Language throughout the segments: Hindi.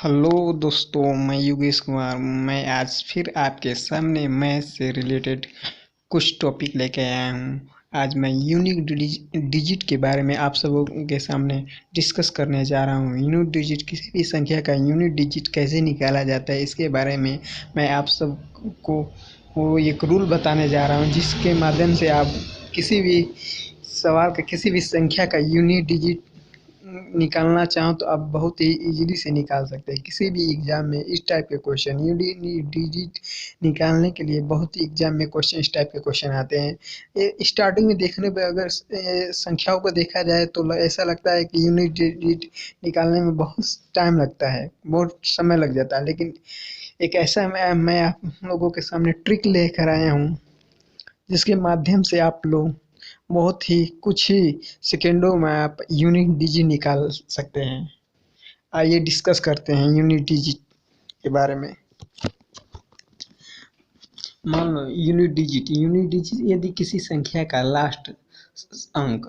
हेलो दोस्तों, मैं योगेश कुमार। मैं आज फिर आपके सामने मैथ से रिलेटेड कुछ टॉपिक लेके आया हूँ। आज मैं यूनिक डिजिट के बारे में आप सबों के सामने डिस्कस करने जा रहा हूँ। यूनिक डिजिट, किसी भी संख्या का यूनिक डिजिट कैसे निकाला जाता है, इसके बारे में मैं आप सबको वो एक रूल बताने जा रहा हूँ, जिसके माध्यम से आप किसी भी सवाल का, किसी भी संख्या का यूनिक डिजिट निकालना चाहो तो आप बहुत ही इजीली से निकाल सकते हैं। किसी भी एग्जाम में इस टाइप के क्वेश्चन, यूनिक डिजिट निकालने के लिए बहुत ही एग्जाम में क्वेश्चन, इस टाइप के क्वेश्चन आते हैं। ये स्टार्टिंग में देखने पे अगर संख्याओं को देखा जाए तो ऐसा लगता है कि यूनिक डिजिट निकालने में बहुत टाइम लगता है, बहुत समय लग जाता है। लेकिन एक ऐसा मैं आप लोगों के सामने ट्रिक लेकर आया हूँ, जिसके माध्यम से आप लोग बहुत ही कुछ ही सेकेंडों में आप यूनिक डिजिट निकाल सकते हैं। आइए डिस्कस करते हैं यूनिक डिजिट के बारे में। मान लो यूनिक डिजिट यदि किसी संख्या का लास्ट अंक,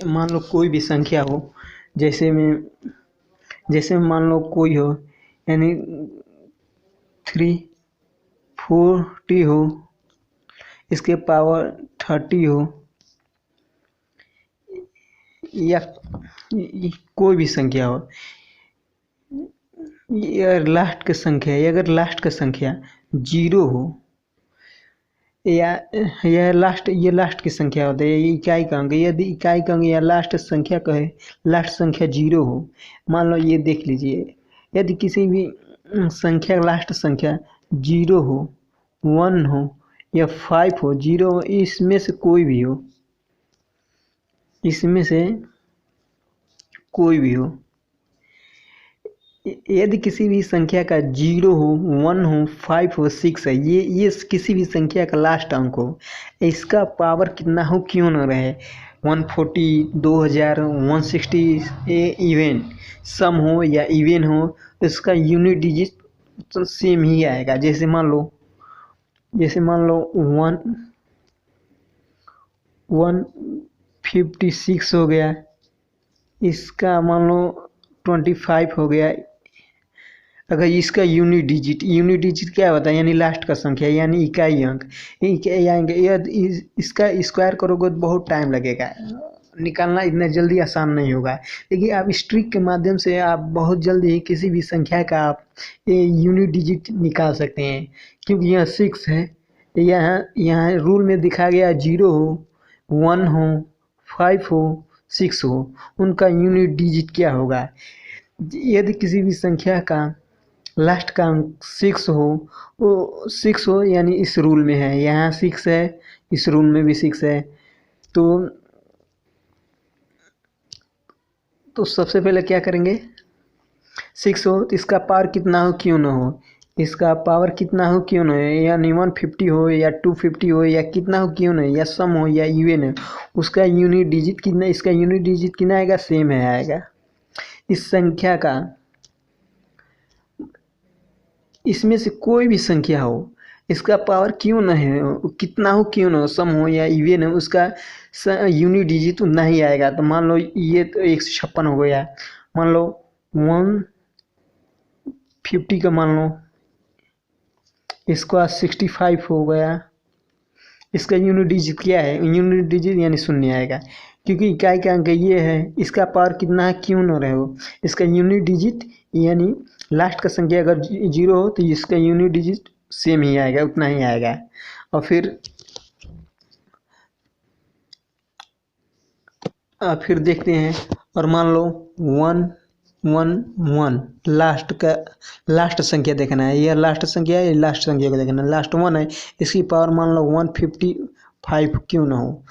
मान लो कोई भी संख्या हो, जैसे में मान लो कोई हो, यानी 340 हो, इसके पावर 30 हो, या कोई भी संख्या हो, अगर लास्ट का संख्या 0 हो, या यह लास्ट की संख्या होती है, ये इकाई का अंक। यदि इकाई का अंक या लास्ट संख्या कहे, लास्ट संख्या 0 हो, मान लो ये देख लीजिए, यदि किसी भी संख्या लास्ट संख्या 0 हो, 1 हो या 5 हो, 0 हो, इसमें से कोई भी हो, यदि किसी भी संख्या का 0 हो, 1 हो, 5 हो, 6 है, ये किसी भी संख्या का लास्ट अंक हो, इसका पावर कितना हो क्यों न रहे, 140, 2000, 160 इवन सम हो या इवन हो, इसका यूनिट डिजिट तो सेम ही आएगा। जैसे मान लो 156 हो गया, इसका मान लो 25 हो गया। अगर इसका यूनिट डिजिट क्या होता है, यानी लास्ट का संख्या, यानी इकाई अंक। इसका स्क्वायर करोगे तो बहुत टाइम लगेगा, निकालना इतना जल्दी आसान नहीं होगा। लेकिन आप इस ट्रिक के माध्यम से आप बहुत जल्दी ही किसी भी संख्या का आप यूनिट डिजिट निकाल सकते हैं। क्योंकि यह 6 है, यहाँ रूल में दिखा गया 0 हो, 1 हो, 5 हो, 6 हो, उनका यूनिट डिजिट क्या होगा। यदि किसी भी संख्या का लास्ट का अंक 6 हो, वो 6 हो, यानी इस रूल में है, यहाँ 6 है, इस रूल में भी 6 है, तो सबसे पहले क्या करेंगे, 6 हो तो इसका पावर कितना हो क्यों ना हो, इसका पावर कितना हो क्यों ना हो, यानी 150 हो या 250 हो या कितना हो क्यों ना हो, या सम हो या इवन हो, उसका यूनिट डिजिट कितना, इसका यूनिट डिजिट कितना आएगा, सेम है आएगा। इस संख्या का, इसमें से कोई भी संख्या हो, इसका पावर क्यों ना है, कितना हो क्यों ना हो, सम हो या इवन हो, उसका यूनिट डिजिट उतना ही आएगा। तो मान लो ये तो 156 हो गया, मान लो 150 का मान लो इसका 65 हो गया, इसका यूनिट डिजिट क्या है, यूनिट डिजिट यानी 0 आएगा, क्योंकि इकाई का अंक ये है। इसका पावर कितना है क्यों ना रहे हो, इसका यूनिट डिजिट यानी लास्ट का संख्या अगर 0 हो तो इसका यूनिट डिजिट सेम ही आएगा, उतना ही आएगा। और फिर देखते हैं, और मान लो 111 लास्ट संख्या देखना है, यह लास्ट संख्या है, लास्ट संख्या को देखना है, लास्ट 1 है, इसकी पावर मान लो 155 क्यों ना हो,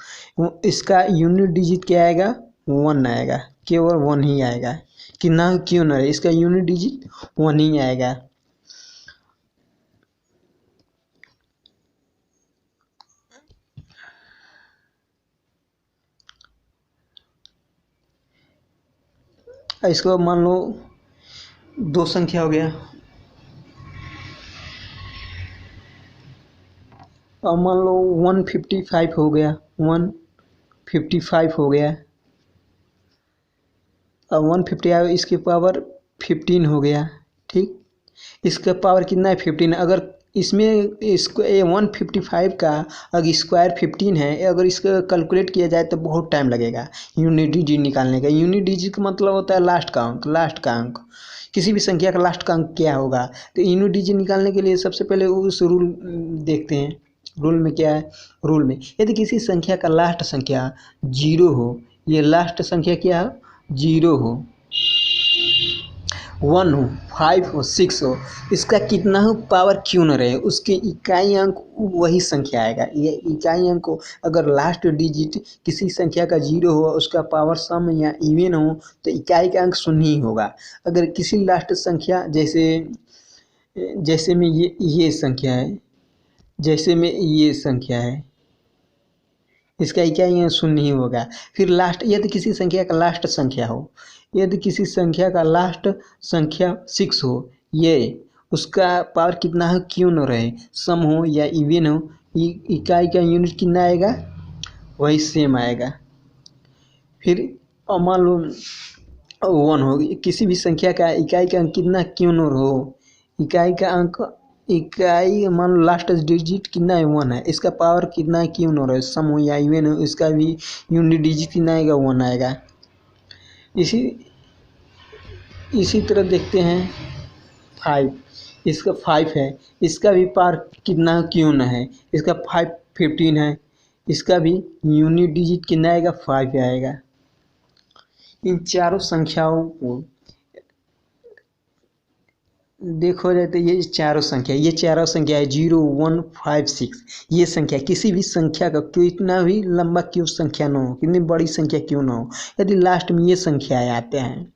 इसका यूनिट डिजिट क्या आएगा, 1 आएगा, केवल 1 ही आएगा, कि ना क्यों ना रहे, इसका यूनिट डिजिट 1 ही आएगा। इसको मान लो 2 संख्या हो गया, और मान लो 155 हो गया, 155 हो गया, और 155 इसकी पावर 15 हो गया, ठीक। इसका पावर कितना है 15। अगर इसमें इसको 155 का अगर स्क्वायर 15 है, अगर इसका कैलकुलेट किया जाए तो बहुत टाइम लगेगा यूनिट डिजिट निकालने का। यूनिट डिजिट का मतलब होता है लास्ट का अंक। लास्ट का अंक किसी भी संख्या का लास्ट का अंक क्या होगा, तो यूनिट डिजिट निकालने के लिए सबसे पहले उस रूल देखते हैं। रूल में क्या है, रूल में यदि किसी संख्या का लास्ट संख्या 0 हो, ये लास्ट संख्या क्या हो, 0 हो, 1 हो, 5 हो, 6 हो, इसका कितना हो पावर क्यों न रहे, उसके इकाई अंक वही संख्या आएगा। ये इकाई अंक को अगर लास्ट डिजिट किसी संख्या का 0 हो, उसका पावर सम या इवन हो, तो इकाई का अंक 0 ही होगा। अगर किसी लास्ट संख्या जैसे जैसे में ये संख्या है, जैसे में ये संख्या है, इसका इकाई अंक 0 ही होगा। फिर लास्ट यदि किसी संख्या का लास्ट संख्या हो, यदि किसी संख्या का लास्ट संख्या 6 हो, ये उसका पावर कितना है क्यों न रहे, सम हो या इवन हो, इकाई का यूनिट कितना आएगा, वही सेम आएगा। फिर मान लो 1 हो, किसी भी संख्या का इकाई का अंक कितना क्यों न हो, इकाई का अंक, इकाई मान लो लास्ट डिजिट कितना है 1 है, इसका पावर कितना है क्यों न रहे, सम हो या इवन हो, इसका भी यूनिट डिजिट कितना आएगा, 1 आएगा। इसी तरह देखते हैं 5, इसका 5 है, इसका भी पावर कितना क्यों न है, इसका 5 15 है, इसका भी यूनिट डिजिट कितना आएगा, 5 आएगा। इन चारों संख्याओं को देखो जाए तो ये चारों संख्या है 0 1 5 6। ये संख्या किसी भी संख्या का कितना भी लंबा क्यों संख्या ना हो, कितनी बड़ी संख्या क्यों ना हो, यदि लास्ट में ये संख्याएं आते हैं,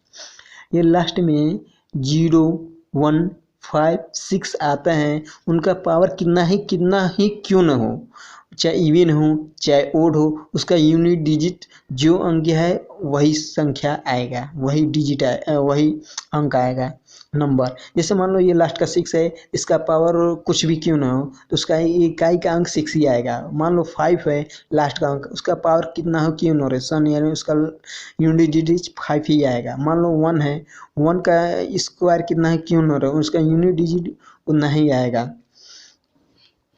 ये लास्ट में 0 1 5 6 आता है, उनका पावर कितना ही क्यों ना हो, चाहे इवन हो चाहे ओड हो, उसका यूनिट डिजिट जो अंक है वही संख्या आएगा, वही डिजिट वही अंक आएगा, नंबर। जैसे मान लो ये लास्ट का 6 है, इसका पावर कुछ भी क्यों ना हो, तो उसका इकाई का अंक 6 ही आएगा। मान लो 5 है लास्ट का अंक, उसका पावर कितना हो क्यों ना हो, सन यानी उसका यूनिट डिजिट 5 ही आएगा। मान लो 1 है, 1 का स्क्वायर कितना है क्यों ना रहे, उसका यूनिट डिजिट उतना ही आएगा।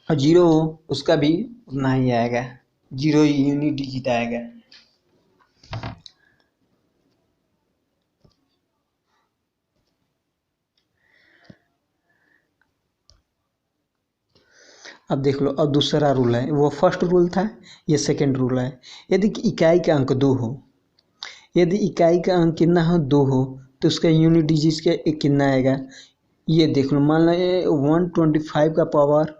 और 0 हो, उसका भी उतना ही आएगा, 0 यूनिट डिजिट आएगा। अब देख लो, अब दूसरा रूल है, वो फर्स्ट रूल था, ये सेकंड रूल है। यदि इकाई का अंक 2 हो, यदि इकाई का अंक कितना हो 2 हो, तो उसका यूनिट डिजिट कितना आएगा, ये देख लो। मान लो 125 का पावर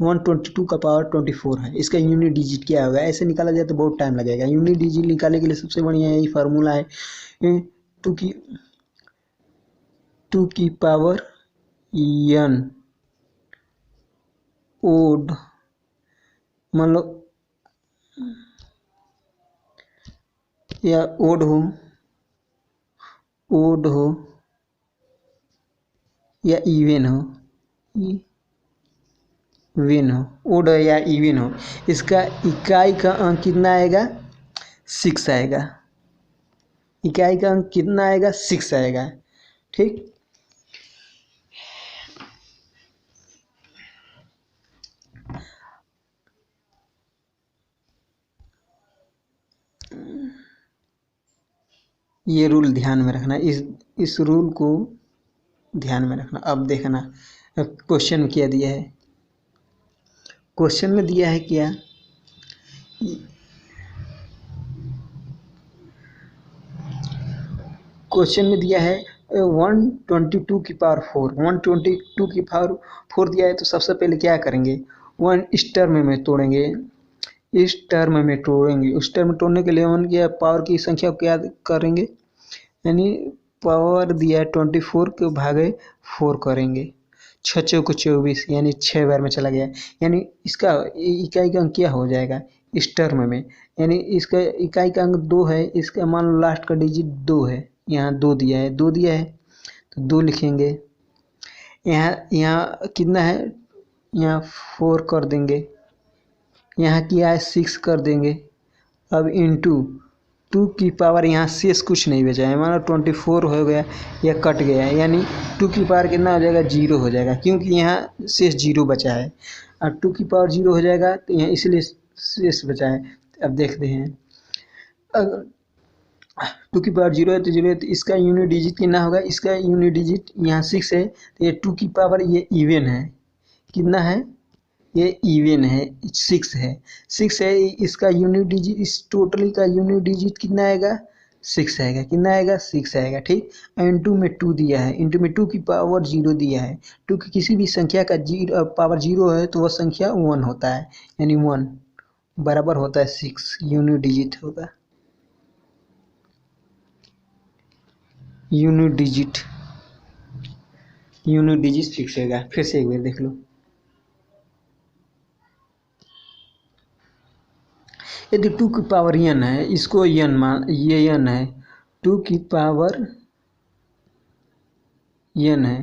122 का पावर 24 है, इसका यूनिट डिजिट क्या होगा, ऐसे निकाला जाए तो बहुत टाइम लगेगा। यूनिट डिजिट निकालने के लिए सबसे बढ़िया यही फार्मूला है, 2 की पावर n ओड, मान लो या ओड हो या इवन हो, ओड या इवन हो, इसका इकाई का अंक कितना आएगा, 6 आएगा। इकाई का अंक कितना आएगा, 6 आएगा। ठीक, ये रूल ध्यान में रखना, इस रूल को ध्यान में रखना। अब देखना क्वेश्चन में क्या दिया है, क्वेश्चन में दिया है क्या, क्वेश्चन में दिया है 122 की पावर 4, 122 की पावर 4 दिया है, तो सबसे पहले क्या करेंगे, 1 इस टर्म में तोड़ेंगे, इस टर्म में तोड़ेंगे। उस टर्म में तोड़ने के लिए 1 की पावर की संख्या को क्या करेंगे, यानी पावर दिया है 24 के भागे 4 करेंगे, 6 को 24 यानी 6 बार में चला गया, यानी इसका इकाई का अंक क्या हो जाएगा इस टर्म में, यानी इसका इकाई का अंक 2 है, इसका मान लो लास्ट का डिजिट 2 है, यहाँ 2 दिया है, 2 दिया है तो 2 लिखेंगे। यहाँ कितना है, यहाँ 4 कर देंगे, यहाँ किया है 6 कर देंगे। अब इनटू टू की पावर यहाँ शेष कुछ नहीं बचा है, मानो 24 हो गया या कट गया है, यानी टू की पावर कितना हो जाएगा, 0 हो जाएगा, क्योंकि यहाँ शेष 0 बचा है। और टू की पावर 0 हो जाएगा तो यहाँ इसलिए शेष बचा है। अब देखते हैं, अगर टू की पावर 0 है तो 0 है, तो इसका यूनिट डिजिट कितना होगा, इसका यूनिट डिजिट यहाँ 6 है, तो ये टू की पावर ये इवन है, कितना है, ये इवन है, 6 है, 6 है, इसका यूनिट डिजिट, इस टोटली का यूनिट डिजिट कितना आएगा, 6 आएगा, कितना आएगा, 6 आएगा, ठीक। इंटू में 2 दिया है, इंटू में 2 की पावर 0 दिया है, 2 की किसी भी संख्या का पावर 0 है तो वह संख्या 1 होता है, यानी 1 बराबर होता है 6, यूनिट डिजिट होगा, यूनिट डिजिट 6 होगा। फिर से एक बार देख लो, यदि 2 की पावर n है, इसको n मान, ये n है, 2 की पावर n है,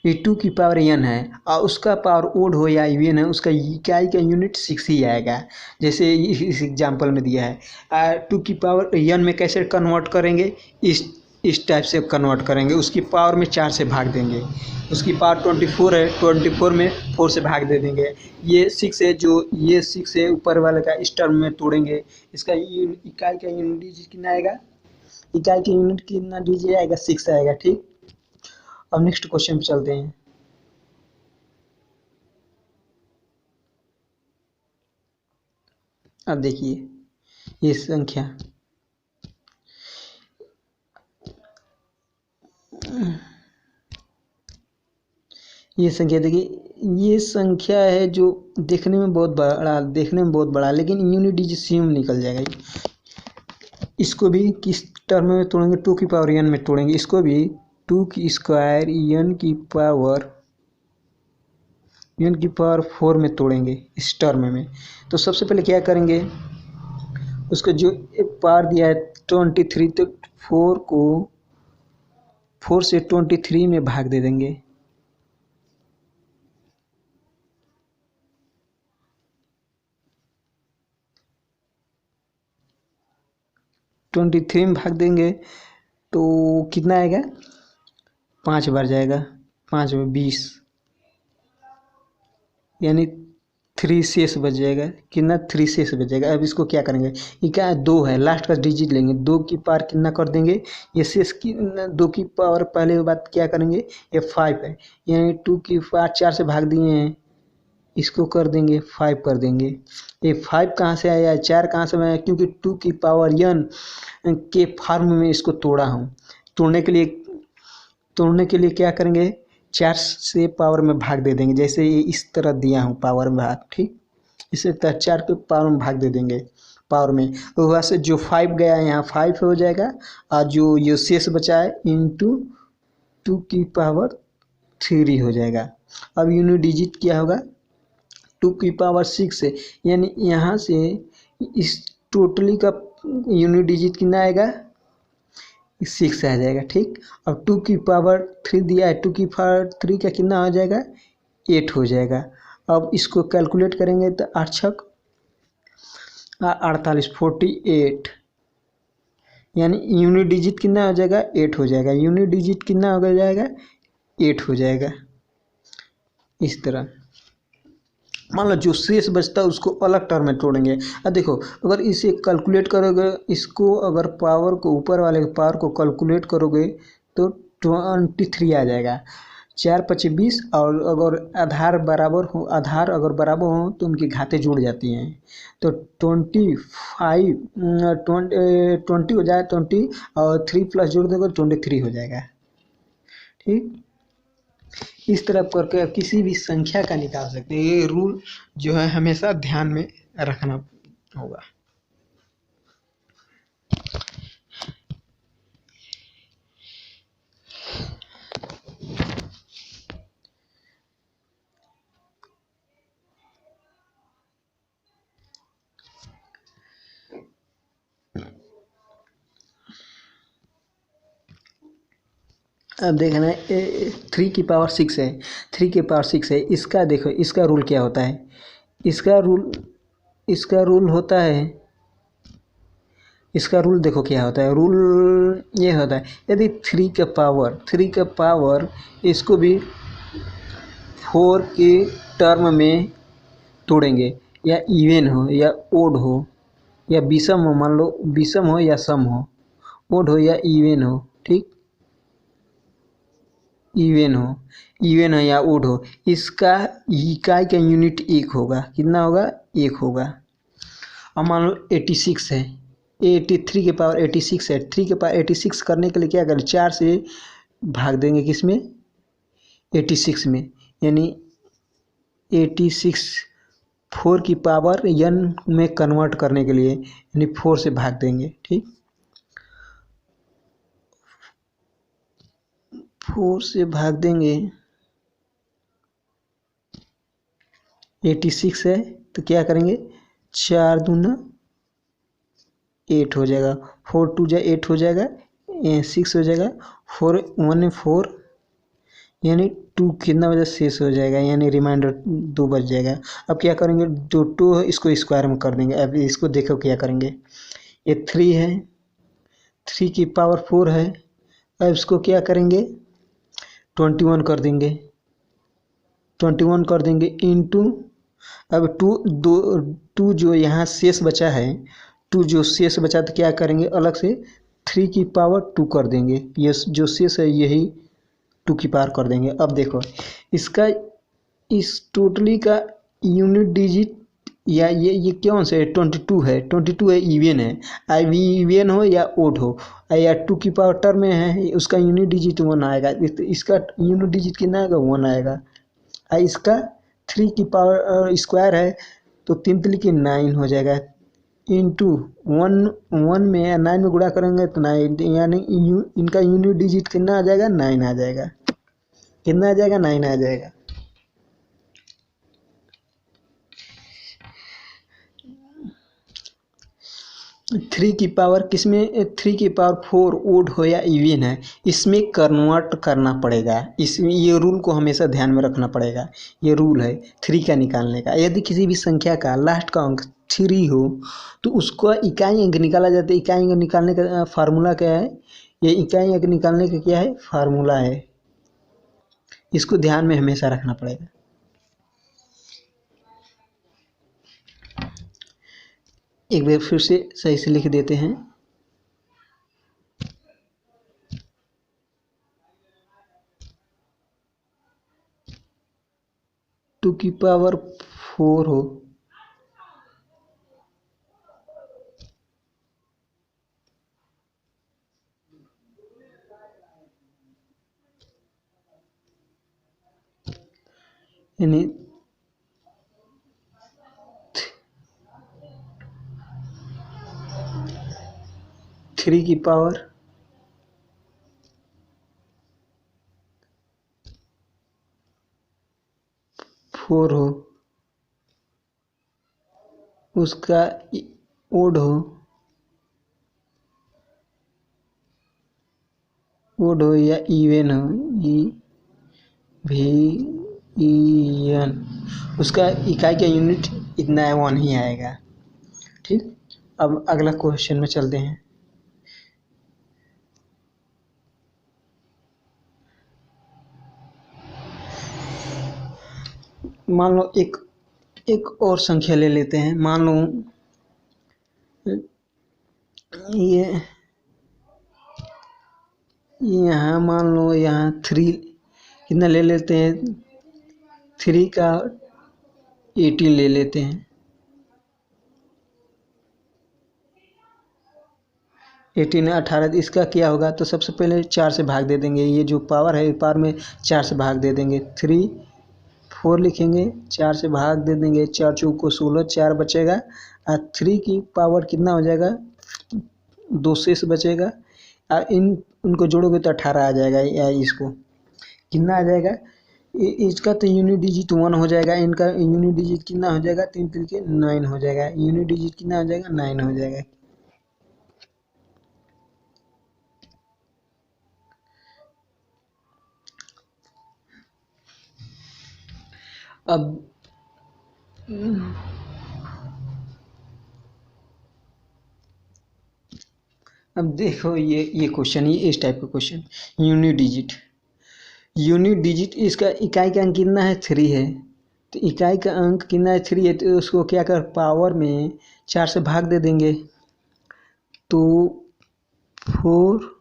ये 2 की पावर n है, और उसका पावर ओड हो या इवन है, उसका इकाई का यूनिट 6 ही आएगा, जैसे इस एग्जाम्पल में दिया है। 2 की पावर n में कैसे कन्वर्ट करेंगे, इस टाइप से कन्वर्ट करेंगे, उसकी पावर में 4 से भाग देंगे, उसकी पावर 24 है, 24 में 4 से भाग दे देंगे, ये 6 है, जो ये 6 है ऊपर वाले का इस टर्म में तोड़ेंगे, इसका इकाई का यूनिट डिजिट कितना आएगा, इकाई का यूनिट कितना डिजिट आएगा, 6 आएगा, ठीक। अब नेक्स्ट क्वेश्चन पे चलते हैं। अब देखिए ये संख्या, ये संख्या देखिए, ये संख्या है जो देखने में बहुत बड़ा, लेकिन यूनिट डिजिट सेम निकल जाएगा। इसको भी किस टर्म में तोड़ेंगे, 2 की पावर n में तोड़ेंगे, इसको भी 2 की स्क्वायर n की पावर 4 में तोड़ेंगे इस टर्म में। तो सबसे पहले क्या करेंगे, उसको जो पावर दिया है 23, तो 4 को 4 से 23 में भाग दे देंगे, ट्वेंटी थ्री में भाग देंगे तो कितना आएगा, 5 बार जाएगा, 5 में 20, यानी 3 शेष बच जाएगा, कितना, 3 शेष बच जाएगा। अब इसको क्या करेंगे, ये क्या है, 2 है, लास्ट का डिजिट लेंगे, 2 की पावर कितना कर देंगे, ये शेष की 2 की पावर पहले बात क्या करेंगे, ये 5 है, यानी 2 की पावर 4 से भाग दिए हैं, इसको कर देंगे 5 कर देंगे। ये 5 कहाँ से आया, 4 कहाँ से आया, क्योंकि 2 की पावर n के फॉर्म में इसको तोड़ा हूँ, तोड़ने के लिए क्या करेंगे, 4 से पावर में भाग दे देंगे, जैसे ये इस तरह दिया हूँ पावर में भाग, ठीक, इसे 4 के पावर में भाग दे देंगे पावर में, तो वहाँ से जो 5 गया है यहाँ 5 हो जाएगा, और जो ये शेष बचा है इंटू 2 की पावर 3 हो जाएगा। अब यूनिट डिजिट क्या होगा, 2 की पावर 6 है, यानी यहाँ से इस टोटली का यूनिट डिजिट कितना आएगा, 6 आ जाएगा, ठीक। अब 2 की पावर 3 दिया है, 2 की पावर 3 का कितना हो जाएगा, 8 हो जाएगा। अब इसको कैलकुलेट करेंगे तो 8 छक 48, 48, यानी यूनिट डिजिट कितना हो जाएगा, 8 हो जाएगा, यूनिट डिजिट कितना हो जाएगा, 8 हो जाएगा। इस तरह मान लो जो शेष बचता है उसको अलग टर्म में तोड़ेंगे। अब देखो, अगर इसे कैलकुलेट करोगे, इसको अगर पावर को ऊपर वाले पावर को कैलकुलेट करोगे तो 23 आ जाएगा, 4 5 20, और अगर आधार अगर बराबर हो तो उनकी घातें जुड़ जाती हैं, तो 25 20 हो जाए, 20 और 3 प्लस जोड़ देगा 23 हो जाएगा, ठीक। इस तरह करके आप किसी भी संख्या का निकाल सकते हैं, ये रूल जो है हमेशा ध्यान में रखना होगा। अब देखना है 3 की पावर 6 है, 3 की पावर 6 है, इसका देखो, इसका रूल क्या होता है, इसका रूल होता है इसका रूल देखो क्या होता है। रूल ये होता है, यदि थ्री का पावर इसको भी 4 के टर्म में तोड़ेंगे, या इवन हो या ओड हो या विषम हो, मान लो विषम हो या सम हो, ओड हो या इवन हो, ठीक, इवन हो या ओड हो, इसका इकाई का यूनिट एक होगा। कितना होगा? एक होगा। अब मान लो 86 है, 83 के पावर 86 है, 3 के पावर 86 करने के लिए क्या करें? 4 से भाग देंगे, किसमें? 86 में, यानी 86 4 की पावर n में कन्वर्ट करने के लिए, यानी 4 से भाग देंगे, ठीक। 4 से भाग देंगे, 86 है तो क्या करेंगे? 4 दूना 8 हो जाएगा, 4 2 जा 8 हो जाएगा, 6 हो जाएगा, 4 1 4, यानी 2 कितना बजे शेष हो जाएगा, यानी रिमाइंडर 2 बच जाएगा। अब क्या करेंगे? जो 2 है इसको स्क्वायर में कर देंगे। अब इसको देखो क्या करेंगे। ये 3 है, 3 की पावर 4 है, अब इसको क्या करेंगे? 21 कर देंगे, 21 कर देंगे इंटू, अब टू जो यहाँ शेष बचा है, टू जो शेष बचा तो क्या करेंगे? अलग से 3 की पावर 2 कर देंगे, ये जो शेष है यही 2 की पावर कर देंगे। अब देखो इसका, इस टोटली का यूनिट डिजिट, या ये कौन से है? 22 है, 22 है, इवन है। अब इवन हो या ओड हो या 2 की पावर टर्म में है, उसका यूनिट डिजिट 1 आएगा। इसका यूनिट डिजिट कितना आएगा? 1 आएगा। इसका 3 की पावर स्क्वायर है तो 3 3 की 9 हो जाएगा, इंटू 1 में या 9 में गुणा करेंगे तो 9, यानी इनका यूनिट डिजिट कितना आ जाएगा? 9 आ जाएगा। कितना आ जाएगा? 9 आ जाएगा। थ्री की पावर किसमें? 3 की पावर 4 ओड हो या इवन है, इसमें कन्वर्ट करना पड़ेगा। इसमें ये रूल को हमेशा ध्यान में रखना पड़ेगा। ये रूल है 3 का निकालने का। यदि किसी भी संख्या का लास्ट का अंक 3 हो तो उसको इकाई अंक निकाला जाता है। इकाई अंक निकालने का फार्मूला क्या है? ये इकाई अंक निकालने का क्या है? फार्मूला है। इसको ध्यान में हमेशा रखना पड़ेगा। एक बार फिर से सही से लिख देते हैं। 2 की पावर 4 हो, यानी 3 की पावर 4 हो, उसका ओड हो या इवन हो, ई भी एन, उसका इकाई का यूनिट इतना है, 1 ही आएगा, ठीक। अब अगला क्वेश्चन में चलते हैं। मान लो एक और संख्या ले लेते हैं। मान लो ये यहाँ, मान लो यहाँ 3 कितना ले लेते हैं? 3 का 18 ले लेते हैं। 18 18, इसका क्या होगा? तो सबसे पहले 4 से भाग दे देंगे। ये जो पावर है पावर में 4 से भाग दे देंगे। 3 4 लिखेंगे, 4 से भाग दे देंगे, 4 चौक को 16, 4 बचेगा। और 3 की पावर कितना हो जाएगा? 2 शेष बचेगा। और उनको जोड़ोगे तो 18 आ जाएगा। या इसको कितना आ जाएगा? इसका तो यूनिट डिजिट 1 हो जाएगा, इनका यूनिट डिजिट कितना हो जाएगा? 3 3 के 9 हो जाएगा। यूनिट डिजिट कितना हो जाएगा? 9 हो जाएगा। अब अब देखो ये क्वेश्चन, ये इस टाइप का question, unit digit. Unit digit इसका इकाई का अंक कितना है, 3 है। तो इकाई का अंक कितना है, 3 है, तो उसको क्या कर, पावर में 4 से भाग दे देंगे। तो 4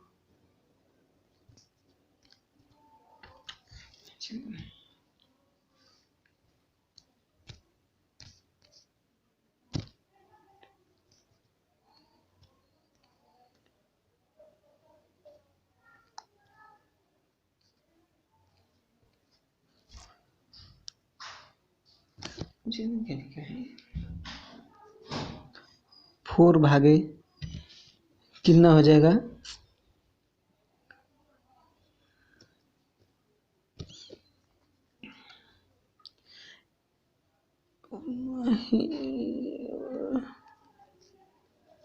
4 भागे कितना हो जाएगा,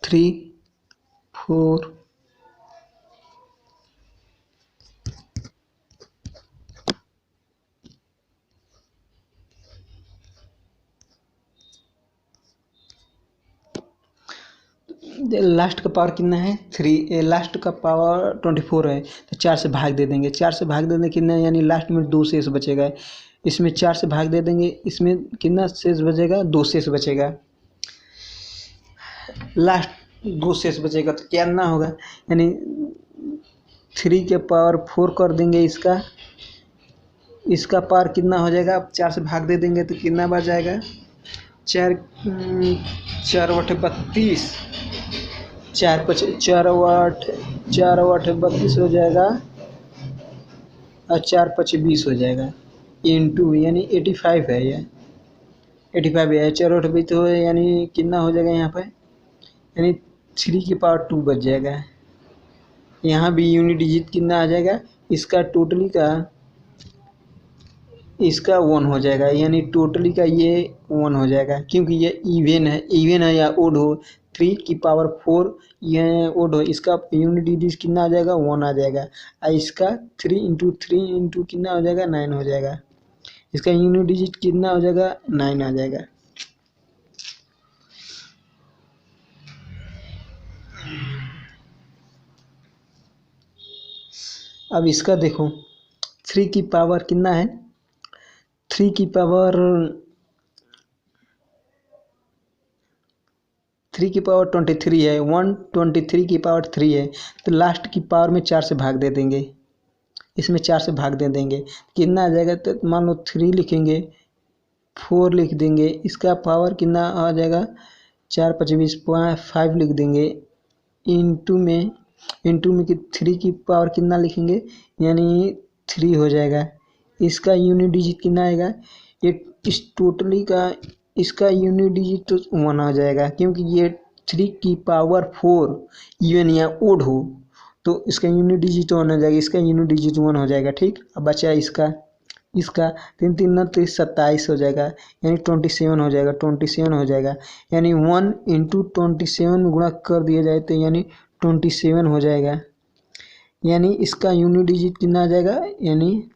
थ्री 4 लास्ट का पावर कितना है, 3। लास्ट का पावर 24 है, तो 4 से भाग दे देंगे। 4 से भाग दे देंगे कितना, यानी लास्ट में 2 शेष बचेगा। इसमें 4 से भाग दे देंगे, इसमें कितना शेष बचेगा, 2 शेष बचेगा। लास्ट 2 शेष बचेगा तो क्या ना होगा, यानी 3 के पावर 4 कर देंगे। इसका पावर कितना हो जाएगा, 4 से भाग दे देंगे तो कितना बच जाएगा, 4 4 × 32, 4 × 32 हो जाएगा, और 4 × 20 हो जाएगा, इंटू यानी 85 है, ये 85 है। 4 × 20 हो यानी कितना हो जाएगा यहाँ पे, यानी 3 की पावर 2 बच जाएगा। यहाँ भी यूनिट डिजिट कितना आ जाएगा, इसका टोटली का इसका 1 हो जाएगा, यानी टोटली का ये 1 हो जाएगा, क्योंकि ये इवन है या ओड हो। 3 की पावर 4 ये ओड हो, इसका यूनिट डिजिट कितना आ जाएगा, 1 आ जाएगा। और इसका 3 × 3 × कितना हो जाएगा, 9 हो जाएगा। इसका यूनिट डिजिट कितना हो जाएगा, 9 आ जाएगा। अब इसका देखो, 3 की पावर कितना है, 3 की पावर 23 है, 123 की पावर 3 है, तो लास्ट की पावर में 4 से भाग दे देंगे। इसमें 4 से भाग दे देंगे, कितना आ जाएगा, तो मान लो 3 लिखेंगे, 4 लिख देंगे, इसका पावर कितना आ जाएगा, 4 × 25 5 लिख देंगे। इंटू में कि 3 की पावर कितना लिखेंगे, यानी 3 हो जाएगा। इसका यूनिट डिजिट कितना आएगा, ये इस टोटली का इसका यूनिट डिजिट तो 1 आ जाएगा, क्योंकि ये 3 की पावर 4 इवन या ओड हो, तो इसका यूनिट डिजिट 1 हो जाएगा। इसका यूनिट डिजिट 1 हो जाएगा। ठीक, अब बचा इसका 3 3 9 27 हो जाएगा, यानी 27 हो जाएगा, 27 हो जाएगा। यानी 1 × 27 गुणा कर दिया जाए तो यानी 27 हो जाएगा। यानी इसका यूनिट डिजिट कितना आ जाएगा, यानी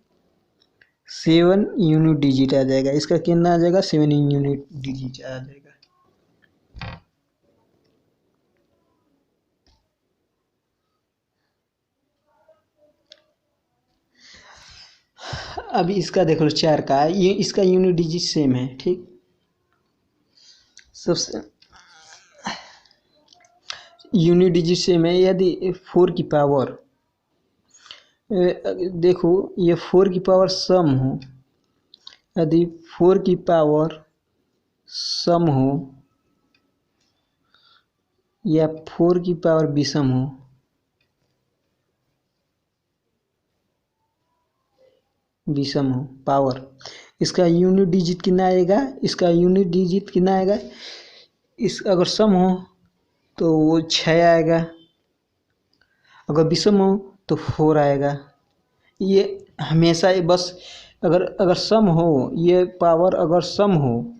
7 यूनिट डिजिट आ जाएगा। इसका कितना आ जाएगा, 7 यूनिट डिजिट आ जाएगा। अभी इसका देख लो, 4 का ये इसका यूनिट डिजिट सेम है। ठीक, सबसे यूनिट डिजिट सेम है। यदि 4 की पावर देखो, ये 4 की पावर सम हो, यदि 4 की पावर सम हो या 4 की पावर विषम हो, पावर, इसका यूनिट डिजिट कितना आएगा, इसका यूनिट डिजिट कितना आएगा, इस अगर सम हो तो वो 6 आएगा, अगर विषम हो तो 4 आएगा। ये हमेशा बस अगर सम हो, ये पावर अगर सम हो,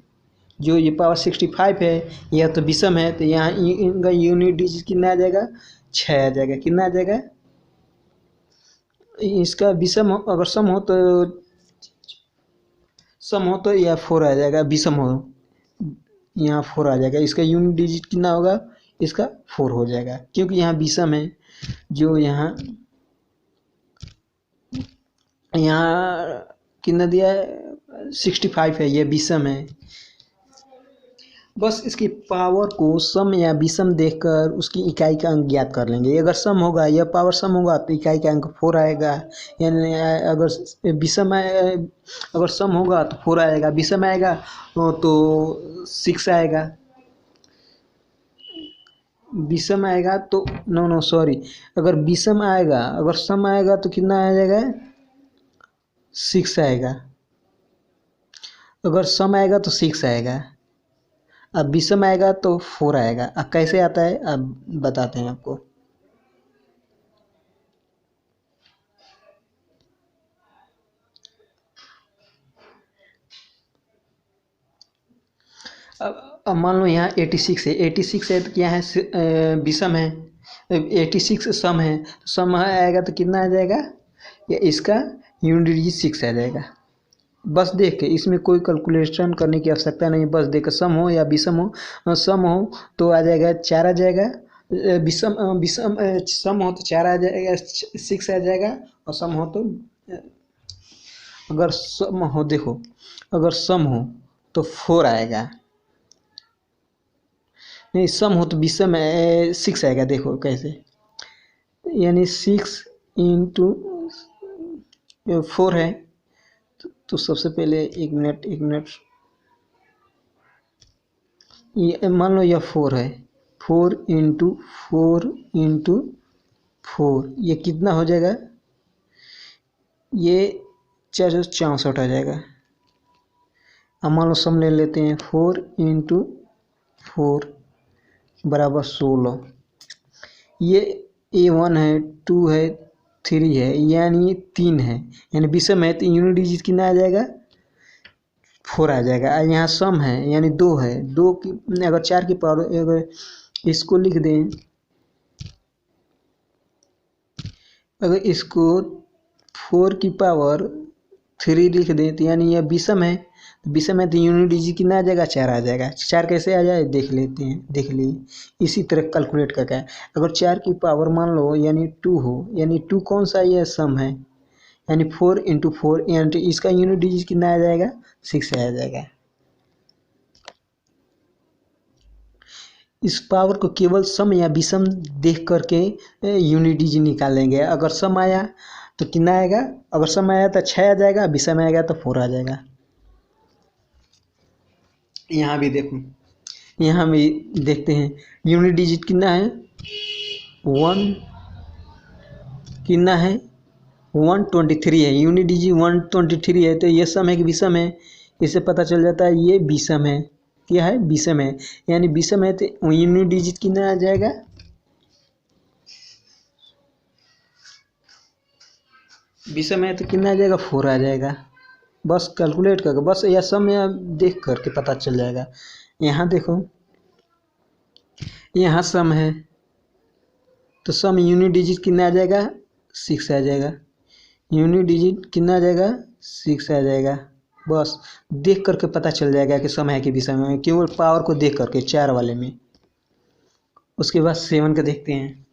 जो ये पावर 65 है, यह तो विषम है, तो यहाँ इनका यूनिट डिजिट कितना आ जाएगा, 6 आ जाएगा। कितना आ जाएगा, इसका विषम अगर सम हो तो यह 4 आ जाएगा, विषम हो यहाँ 4 आ जाएगा। इसका यूनिट डिजिट कितना होगा, इसका 4 हो जाएगा, क्योंकि यहाँ विषम है। जो यहाँ कितना दिया है 65 है, ये विषम है। बस इसकी पावर को सम या विषम देखकर उसकी इकाई का अंक ज्ञात कर लेंगे। अगर सम होगा, यह पावर सम होगा तो इकाई का अंक 4 आएगा। यानी अगर विषम अगर सम होगा तो 4 आएगा, विषम आएगा तो 6 आएगा। विषम आएगा तो नो सॉरी, अगर विषम आएगा, अगर सम आएगा तो कितना आ जाएगा 6 आएगा। अगर सम आएगा तो 6 आएगा, अब विषम आएगा तो 4 आएगा। अब कैसे आता है अब बताते हैं आपको। अब मान लो यहाँ 86 है, 86 है तो क्या है विषम है, 86 सम है, तो सम आएगा तो कितना आ जाएगा, या इसका यूनिट डिजिट 6 आ जाएगा। बस देख के, इसमें कोई कैलकुलेशन करने की आवश्यकता नहीं, बस देख के सम हो या विषम हो, सम हो तो आ जाएगा 4 आ जाएगा, विषम विषम सम हो तो 4 आ जाएगा, 6 आ जाएगा, और सम हो तो अगर सम हो, देखो अगर सम हो तो 4 आएगा, नहीं सम हो तो विषम 6 आएगा। देखो कैसे, यानी 6 इंटू 4 है, तो सबसे पहले एक मिनट ये मान लो यह 4 है, 4 इंटू 4 ये कितना हो जाएगा, ये 464 आ जाएगा। अब मान लो सम ले लेते हैं, 4 इंटू 4 बराबर 16। ये A1 है, 2 है, 3 है, यानी 3 है, यानी विषम है तो यूनिट डिजिट कितना आ जाएगा 4 आ जाएगा। यहाँ सम है यानी 2 है, 2 की अगर 4 की पावर, अगर इसको लिख दें, अगर इसको 4 की पावर 3 लिख दें तो यानी यह विषम है, विषम है तो यूनिट डिजिट कितना आ जाएगा 4 आ जाएगा। 4 कैसे आ जाए देख लेते हैं, देख लिए इसी तरह कैलकुलेट करके। अगर 4 की पावर मान लो यानी 2 हो, यानी 2 कौन सा ये सम है, यानी 4 इंटू 4, यानी इसका यूनिट डिजिट कितना आ जाएगा 6 आ जाएगा। इस पावर को केवल सम या विषम देख करके यूनिट डिजिट निकालेंगे। अगर सम आया तो कितना आएगा, अगर सम आया तो 6 आ जाएगा, विषम आएगा तो 4 आ जाएगा। यहाँ भी देखो, यहाँ भी देखते हैं यूनिट डिजिट कितना है 1, कितना है 123 है, यूनिट डिजिट 123 है, तो ये सम है कि विषम है, इससे पता चल जाता है ये विषम है। क्या है विषम है, यानी विषम है तो यूनिट डिजिट कितना आ जाएगा, विषम है तो कितना आ जाएगा 4 आ जाएगा। बस कैलकुलेट करके, बस यह सम या देख करके पता चल जाएगा। यहाँ देखो, यहाँ सम है तो सम यूनिट डिजिट कितना आ जाएगा 6 आ जाएगा, यूनिट डिजिट कितना आ जाएगा 6 आ जाएगा। बस देख करके पता चल जाएगा कि सम है कि विषम है, केवल पावर को देख करके 4 वाले में। उसके बाद 7 का देखते हैं।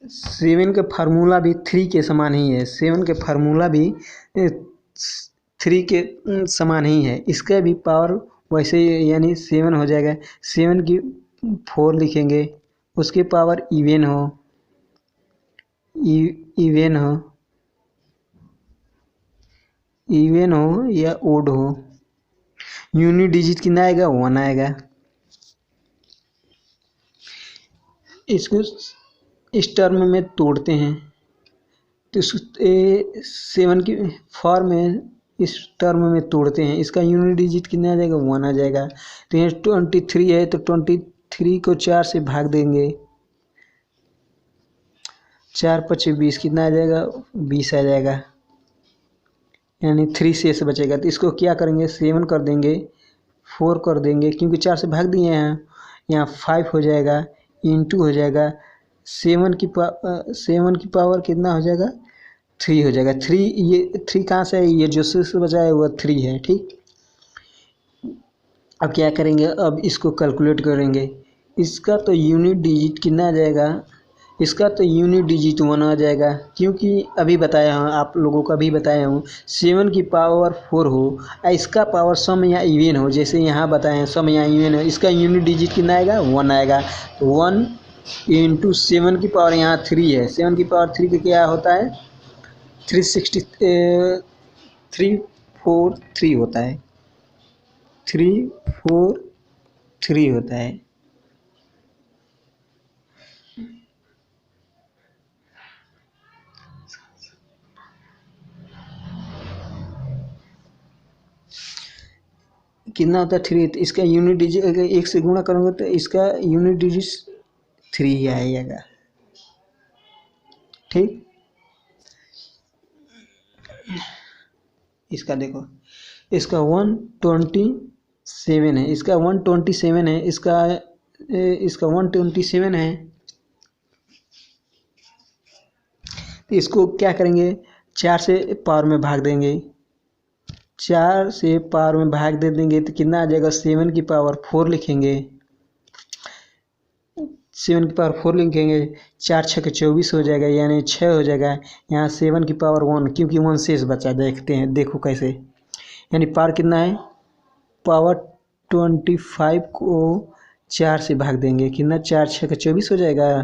7 का फार्मूला भी 3 के समान ही है, 7 के फार्मूला भी 3 के समान ही है। इसका भी पावर वैसे ही, यानी 7 हो जाएगा। 7 की 4 लिखेंगे, उसकी पावर इवन हो या ओड हो, यूनिट डिजिट कितना आएगा 1 आएगा। इसको इस टर्म में तोड़ते हैं तो 7 की फॉर्म में इस टर्म में तोड़ते हैं, इसका यूनिट डिजिट कितना आ जाएगा 1 आ जाएगा। तो यहाँ 23 है तो 23 को 4 से भाग देंगे, 4 5 20 कितना आ जाएगा 20 आ जाएगा, यानी 3 शेष बचेगा। तो इसको क्या करेंगे 7 कर देंगे, 4 कर देंगे, क्योंकि 4 से भाग दिए हैं, यहाँ 5 हो जाएगा, इंटू हो जाएगा 7 की पावर कितना हो जाएगा 3 हो जाएगा। 3 ये 3 कहाँ से है, ये जो शेष बचा है वह 3 है। ठीक, अब क्या करेंगे, अब इसको कैलकुलेट करेंगे। इसका तो यूनिट डिजिट कितना आ जाएगा, इसका तो यूनिट डिजिट 1 आ जाएगा, क्योंकि अभी बताया हूँ आप लोगों को, अभी बताया हूँ 7 की पावर 4 हो, इसका पावर सम या इवन हो, जैसे यहाँ बताए हैं सम या इवन हो, इसका यूनिट डिजिट कितना आएगा, 1 आएगा। तो 1 इंटू 7 की पावर यहाँ 3 है, 7 की पावर 3 का क्या होता है, 343 होता है, 343 होता है। कितना होता है 3, तो इसका यूनिट डिजिट अगर 1 से गुणा करोगे तो इसका यूनिट डिजिट 3 ही आएगा। ठीक, इसका देखो, इसका 127 है, इसका 127 है, इसका 127 है। तो इसको क्या करेंगे, 4 से पावर में भाग देंगे, 4 से पावर में भाग दे देंगे तो कितना आ जाएगा, 7 की पावर 4 लिखेंगे, 7 की पावर 4 लिखेंगे, 4 छः 24 हो जाएगा, यानी 6 हो जाएगा। यहाँ 7 की पावर 1, क्योंकि 1 शेष बचा, देखते हैं, देखो कैसे, यानी पावर कितना है, पावर 25 को 4 से भाग देंगे, कितना, 4 छः 24 हो जाएगा,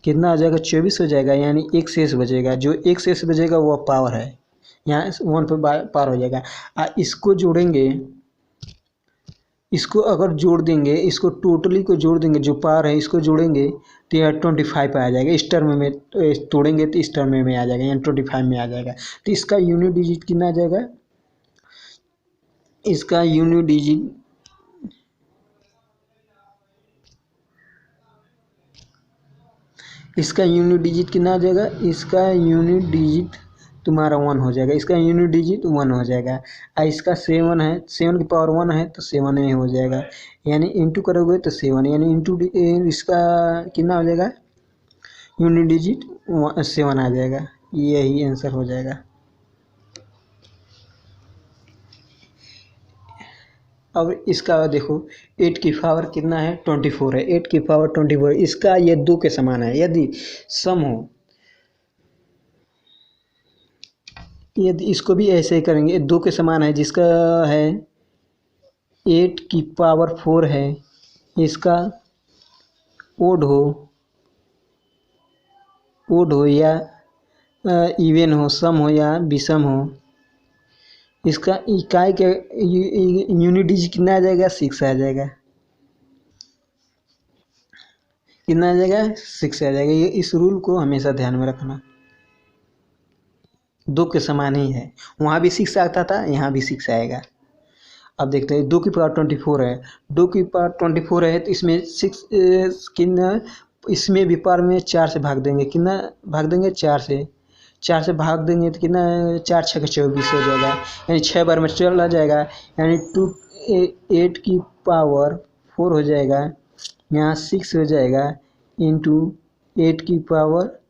कितना आ जाएगा, 24 हो जाएगा, यानी एक शेष बचेगा, जो एक शेष बचेगा वो पावर है, यहाँ 1 पर पार हो जाएगा। इसको जोड़ेंगे, इसको अगर जोड़ देंगे, इसको टोटली को जोड़ देंगे, जो पावर है इसको जोड़ेंगे तो यह 25 आ जाएगा, इस टर्म में तोड़ेंगे तो इस टर्म में आ जाएगा, यानी 25 में आ जाएगा। तो इसका यूनिट डिजिट कितना आ जाएगा, इसका यूनिट डिजिट कितना आ जाएगा, इसका यूनिट डिजिट तुम्हारा 1 हो जाएगा, इसका यूनिट डिजिट 1 हो जाएगा। इसका 7 है, 7 की पावर 1 है तो 7 ही हो जाएगा, यानी इंटू करोगे तो 7, यानी इंटू इसका कितना हो जाएगा, यूनिट डिजिट 7 आ जाएगा, यही आंसर हो जाएगा। अब इसका देखो, 8 की पावर कितना है, 24 है, 8 की पावर 24, इसका ये 2 के समान है, यदि सम हो, यदि इसको भी ऐसे ही करेंगे, 2 के समान है, जिसका है 8 की पावर 4 है, इसका ओड हो या इवन हो, सम हो या विषम हो, इसका इकाई के यूनिट डिजिट कितना आ जाएगा, 6 आ जाएगा, कितना आ जाएगा, 6 आ जाएगा। ये इस रूल को हमेशा ध्यान में रखना, 2 के समान ही है, वहाँ भी 6 आता था, यहाँ भी 6 आएगा। अब देखते हैं, 2 की पावर 24 है, 2 की पावर 24 है तो इसमें 6 कितना, इसमें भी पावर में 4 से भाग देंगे, कितना भाग देंगे, 4 से भाग देंगे तो कितना, 4 छः 24 हो जाएगा, यानी 6 बार में चला जाएगा, यानी 8 की पावर 4 हो जाएगा, यहाँ 6 हो जाएगा, इंटू 8 की पावर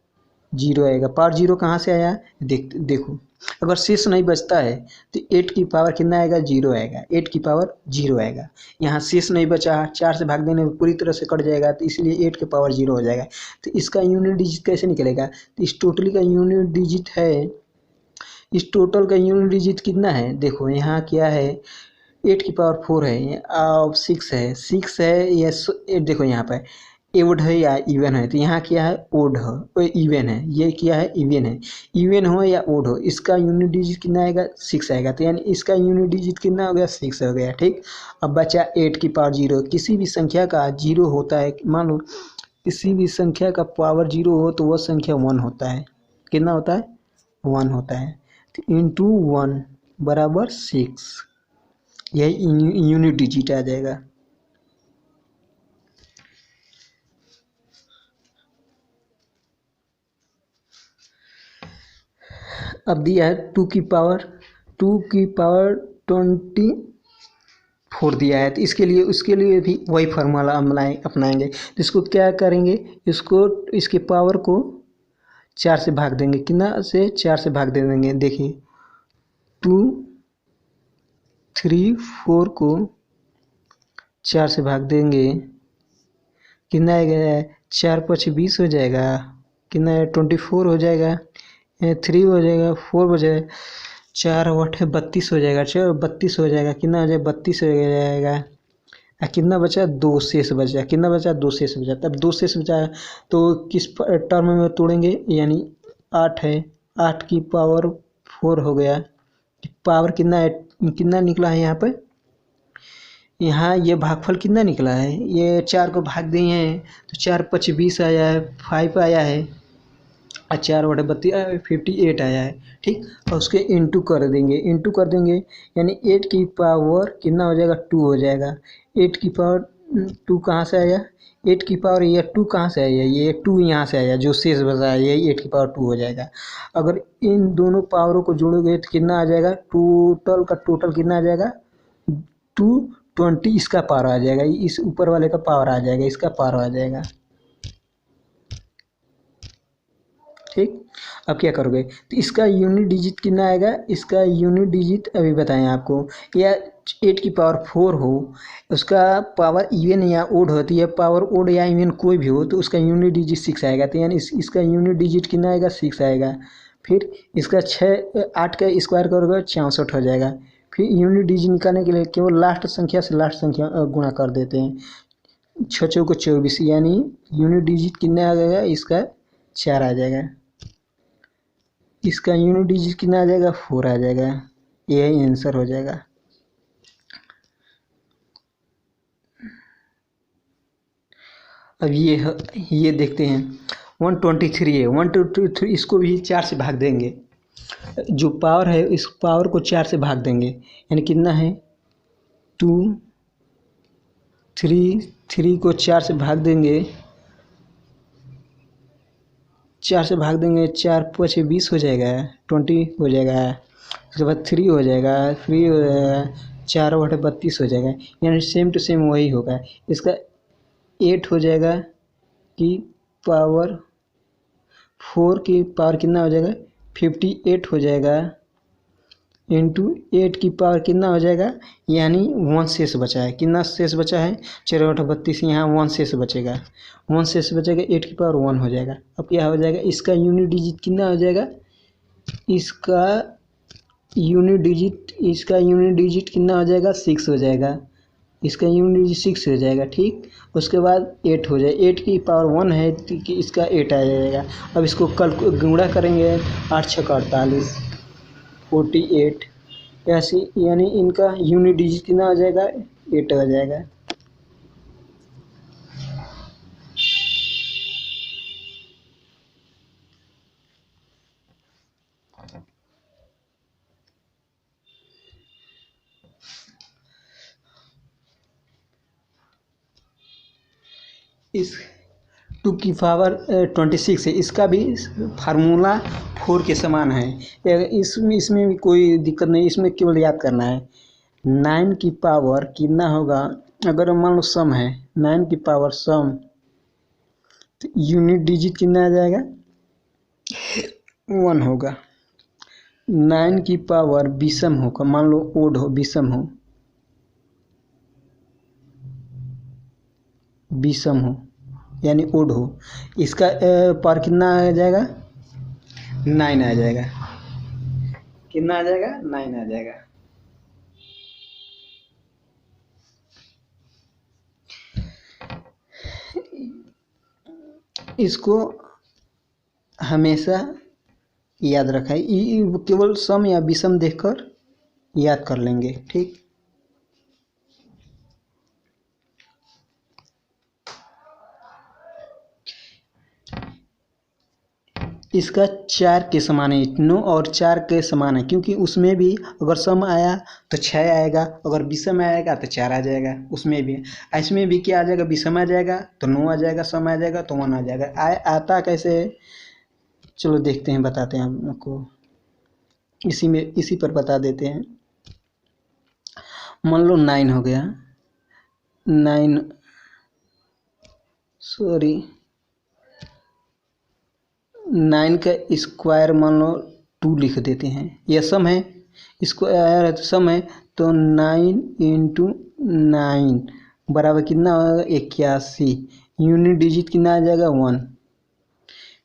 0 आएगा। पावर 0 कहाँ से आया, देखो, अगर शेष नहीं बचता है तो 8 की पावर कितना आएगा, 0 आएगा, 8 की पावर 0 आएगा, यहाँ शेष नहीं बचा, 4 से भाग देने में पूरी तरह से कट जाएगा, तो इसलिए 8 की पावर 0 हो जाएगा। तो इसका यूनिट डिजिट कैसे निकलेगा, तो इस टोटली का यूनिट डिजिट है, इस टोटल का यूनिट डिजिट कितना है, देखो यहाँ क्या है, 8 की पावर 4 है और 6 है, ये देखो यहाँ पर ओड है या इवन है, तो यहाँ क्या है, ओड है, इवन है, ये क्या है, इवन है, इवन हो या ओड हो, इसका यूनिट डिजिट कितना आएगा, 6 आएगा, तो यानी इसका यूनिट डिजिट कितना हो गया, 6 हो गया। ठीक, अब बचा 8 की पावर 0, किसी भी संख्या का 0 होता है, मान लो किसी भी संख्या का पावर 0 हो तो वह संख्या 1 होता है, कितना होता है, 1 होता है, तो इंटू 1 बराबर 6, यही यूनिट डिजिट आ जाएगा। अब दिया है 2 की पावर 24 दिया है, तो उसके लिए भी वही फार्मूला अपनाएंगे। तो इसको क्या करेंगे, इसके पावर को 4 से भाग देंगे, कितना से 4 से भाग दे देंगे, देखिए 2 3 4 को 4 से भाग देंगे कितना आएगा, 4 पच 20 हो जाएगा, कितना 24 हो जाएगा, 3 हो जाएगा, 4 हो जाएगा, 4 8 32 हो जाएगा, चलो 32 हो जाएगा, कितना हो जाएगा 32 हो जाएगा। कितना बचा, 2 शेष बचा, कितना बचा 2 शेष बचा। तब 2 शेष बचा तो किस टर्म में तोड़ेंगे, यानी 8 है, 8 की पावर 4 हो गया, पावर कितना है, कितना निकला है यहाँ पर, यहाँ ये भागफल कितना निकला है, ये 4 को भाग दिए हैं तो 4 पच 20 आया है, 5 आया है, और 4 बटे 32 58 आया है, ठीक। और उसके इंटू कर देंगे यानी 8 की पावर कितना हो जाएगा, 2 हो जाएगा। 8 की पावर 2 कहाँ से आया, 8 की पावर ये 2 कहाँ से आया, ये 2 यहाँ से आया, जो शेष बचा है यही 8 की पावर 2 हो जाएगा। अगर इन दोनों पावरों को जोड़ोगे तो कितना आ जाएगा, टोटल का टोटल कितना आ जाएगा, 220 इसका पावर आ जाएगा, इस ऊपर वाले का पावर आ जाएगा, इसका पावर आ जाएगा, ठीक। अब क्या करोगे, तो इसका यूनिट डिजिट कितना आएगा, इसका यूनिट डिजिट अभी बताएं आपको, या 8 की पावर 4 हो, उसका पावर इवन या ओड होती है, पावर ओड या इवन कोई भी हो तो उसका यूनिट डिजिट 6 आएगा, तो यानी इसका यूनिट डिजिट कितना आएगा, 6 आएगा। फिर इसका 8 का स्क्वायर करोगे 64 हो जाएगा। फिर यूनिट डिजिट निकालने के लिए केवल लास्ट संख्या से लास्ट संख्या गुणा कर देते हैं, 6 चौको 24, यानी यूनिट डिजिट कितना आ जाएगा, इसका 4 आ जाएगा, इसका यूनिट डिजिट कितना आ जाएगा, 4 आ जाएगा, यही आंसर हो जाएगा। अब ये देखते हैं 123 है, 123 इसको भी 4 से भाग देंगे, जो पावर है इस पावर को 4 से भाग देंगे, यानी कितना है 2 3 को 4 से भाग देंगे, 4 से भाग देंगे, 4 5 20 हो जाएगा, 20 हो जाएगा, उसके बाद 3 हो जाएगा, 3 हो जाएगा, 4 बटे 32 हो जाएगा, यानी सेम टू सेम वही होगा। इसका 8 हो जाएगा कि पावर 4 की पावर कितना हो जाएगा, 58 हो जाएगा, इंटू 8 की पावर कितना हो जाएगा, यानी 1 शेष बचा है, कितना शेष बचा है, 4 बटे 32, यहाँ 1 शेष बचेगा, 1 शेष बचेगा, 8 की पावर 1 हो जाएगा। अब क्या हो जाएगा, इसका यूनिट डिजिट कितना हो जाएगा, इसका यूनिट डिजिट कितना हो जाएगा, 6 हो जाएगा, इसका यूनिट डिजिट 6 हो जाएगा, ठीक। उसके बाद 8 हो जाए, 8 की पावर 1 है कि इसका 8 आ जाएगा। अब इसको कल गुणा करेंगे, 8 6 48 48, ऐसे यानी इनका यूनिट डिजिट कितना आ जाएगा, 8 आ जाएगा। इस 2 की पावर 26 है, इसका भी फार्मूला 4 के समान है, इसमें भी कोई दिक्कत नहीं, इसमें केवल याद करना है 9 की पावर कितना होगा, अगर मान लो सम है 9 की पावर सम, तो यूनिट डिजिट कितना आ जाएगा, 1 होगा। 9 की पावर विषम होगा, मान लो ओड हो, विषम हो यानी ओड हो, इसका पावर कितना आ जाएगा, 9 आ जाएगा, कितना आ जाएगा, 9 आ जाएगा। इसको हमेशा याद रखें, केवल सम या विषम देखकर याद कर लेंगे, ठीक। इसका 4 के समान है, 9 और 4 के समान है, क्योंकि उसमें भी अगर सम आया तो 6 आएगा, अगर विषम आएगा तो 4 आ जाएगा, उसमें भी इसमें भी क्या आ जाएगा, विषम आ जाएगा तो 9 आ जाएगा, सम आ जाएगा तो 1 आ जाएगा। आता कैसे है, चलो देखते हैं, बताते हैं हम आपको, इसी पर बता देते हैं। मान लो 9 हो गया, 9 का स्क्वायर मान लो 2 लिख देते हैं, यह सम है, स्क्वायर है तो सम है, तो 9 × 9 बराबर कितना होगा 81। यूनिट डिजिट कितना आ जाएगा 1।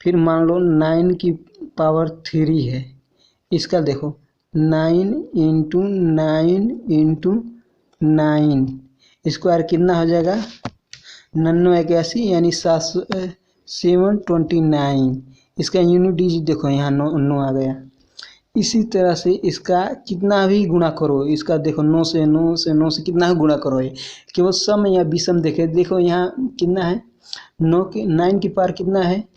फिर मान लो 9 की पावर 3 है, इसका देखो 9 इंटू 9 इंटू 9 स्क्वायर कितना हो जाएगा 9981 यानी 729। इसका यूनिट डिजिट देखो यहाँ 9 आ गया। इसी तरह से इसका कितना भी गुणा करो, इसका देखो 9 से 9 से 9 से कितना गुणा करो, ये केवल सम या विषम देखे। देखो यहाँ कितना है 9 की पावर कितना है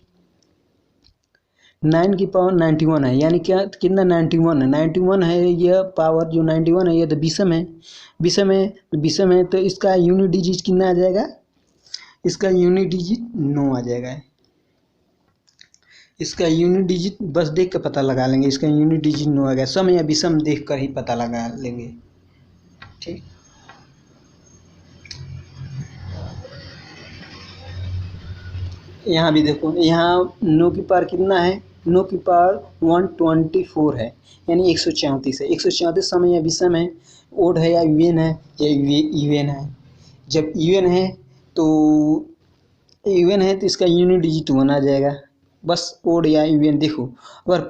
9 की पावर 91 है, यानी क्या कितना 91 है 91 है। यह पावर जो 91 है यह तो विषम है, विषम है तो इसका यूनिट डिजिट कितना आ जाएगा, इसका यूनिट डिजिट 9 आ जाएगा। इसका यूनिट डिजिट बस देख कर पता लगा लेंगे, इसका यूनिट डिजिट 9 आ गया। सम या विषम देख कर ही पता लगा लेंगे। ठीक, यहाँ भी देखो, यहाँ 9 की पावर कितना है 9 की पावर 124 है, यानी 134 है। 134 सम या विषम है, ओड है या इवन है, या इवन है। जब इवन है तो इसका यूनिट डिजिट 1 आ जाएगा। बस ओड या इवन देखो। अगर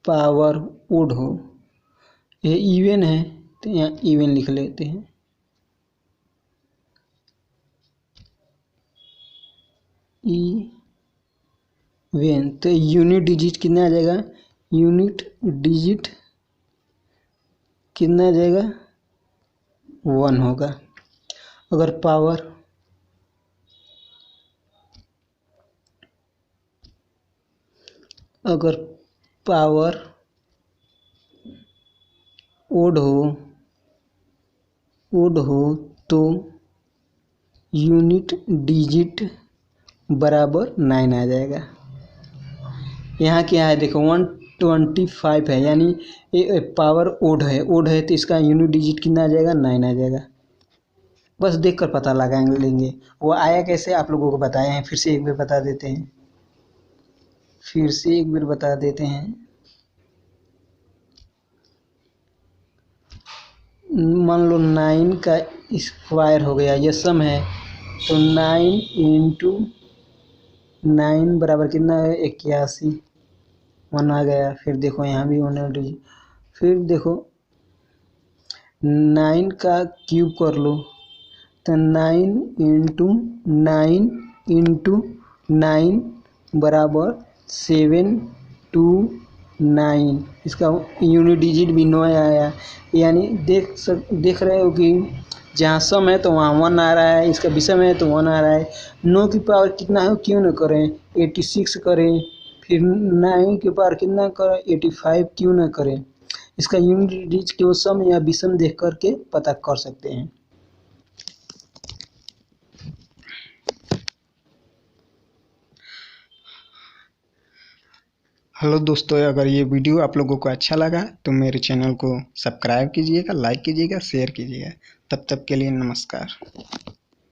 पावर ओड हो, ये इवन है तो यहाँ इवन लिख लेते हैं। इवन तो यूनिट डिजिट कितना आ जाएगा, यूनिट डिजिट कितना आ जाएगा 1 होगा। अगर पावर ओड हो तो यूनिट डिजिट बराबर 9 आ जाएगा। यहाँ क्या है देखो 125 है, यानी ये पावर ओड है तो इसका यूनिट डिजिट कितना आ जाएगा 9 आ जाएगा। बस देखकर पता लगा लेंगे। वो आया कैसे आप लोगों को बताए हैं, फिर से एक बार बता देते हैं। मान लो 9 का स्क्वायर हो गया, ये सम है तो 9 इंटू 9 बराबर कितना है 81, 1 आ गया। फिर देखो यहाँ भी 1, फिर देखो 9 का क्यूब कर लो तो 9 इंटू 9 बराबर 729। इसका यूनिट डिजिट भी 9 आया। यानी देख रहे हो कि जहाँ सम है तो वहाँ 1 आ रहा है, इसका विषम है तो 1 आ रहा है। 9 की पावर कितना है क्यों न करें 86 करें, फिर 9 की पावर कितना करें 85 क्यों न करें। इसका यूनिट डिजिट केवल सम या विषम देख करके पता कर सकते हैं। हेलो दोस्तों, अगर ये वीडियो आप लोगों को अच्छा लगा तो मेरे चैनल को सब्सक्राइब कीजिएगा, लाइक कीजिएगा, शेयर कीजिएगा। तब तक के लिए नमस्कार।